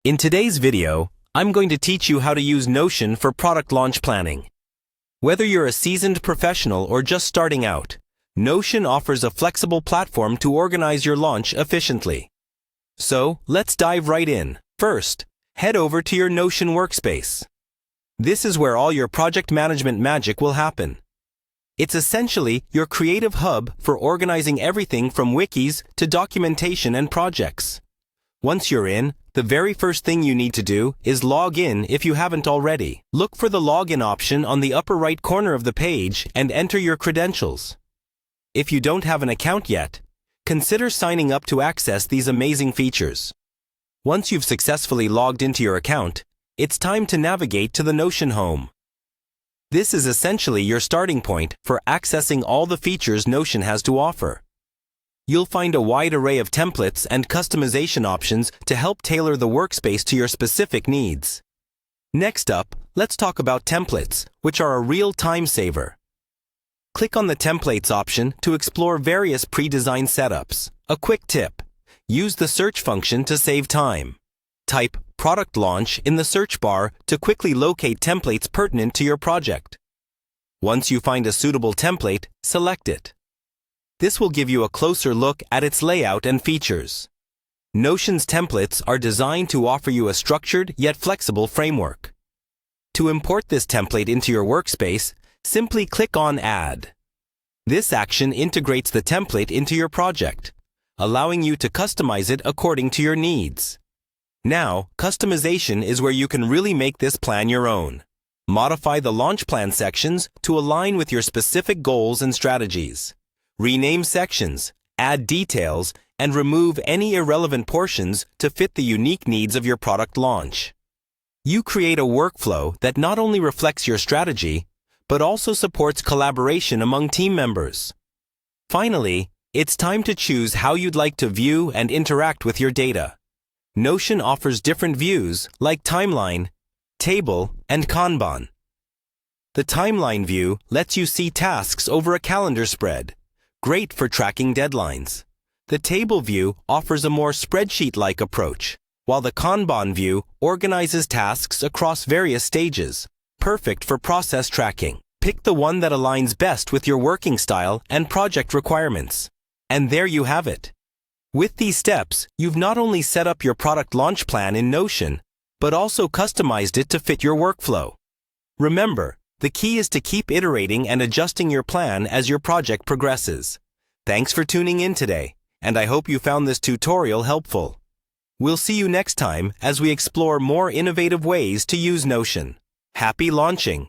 In today's video, I'm going to teach you how to use Notion for product launch planning. Whether you're a seasoned professional or just starting out, Notion offers a flexible platform to organize your launch efficiently. So, let's dive right in. First, head over to your Notion workspace. This is where all your project management magic will happen. It's essentially your creative hub for organizing everything from wikis to documentation and projects. Once you're in, the very first thing you need to do is log in if you haven't already. Look for the login option on the upper right corner of the page and enter your credentials. If you don't have an account yet, consider signing up to access these amazing features. Once you've successfully logged into your account, it's time to navigate to the Notion home. This is essentially your starting point for accessing all the features Notion has to offer. You'll find a wide array of templates and customization options to help tailor the workspace to your specific needs. Next up, let's talk about templates, which are a real time saver. Click on the Templates option to explore various pre-designed setups. A quick tip: use the search function to save time. Type Product Launch in the search bar to quickly locate templates pertinent to your project. Once you find a suitable template, select it. This will give you a closer look at its layout and features. Notion's templates are designed to offer you a structured yet flexible framework. To import this template into your workspace, simply click on Add. This action integrates the template into your project, allowing you to customize it according to your needs. Now, customization is where you can really make this plan your own. Modify the launch plan sections to align with your specific goals and strategies. Rename sections, add details, and remove any irrelevant portions to fit the unique needs of your product launch. You create a workflow that not only reflects your strategy, but also supports collaboration among team members. Finally, it's time to choose how you'd like to view and interact with your data. Notion offers different views like Timeline, Table, and Kanban. The Timeline view lets you see tasks over a calendar spread, great for tracking deadlines. The Table view offers a more spreadsheet-like approach, while the Kanban view organizes tasks across various stages, perfect for process tracking. Pick the one that aligns best with your working style and project requirements. And there you have it. With these steps, you've not only set up your product launch plan in Notion, but also customized it to fit your workflow. Remember, the key is to keep iterating and adjusting your plan as your project progresses. Thanks for tuning in today, and I hope you found this tutorial helpful. We'll see you next time as we explore more innovative ways to use Notion. Happy launching!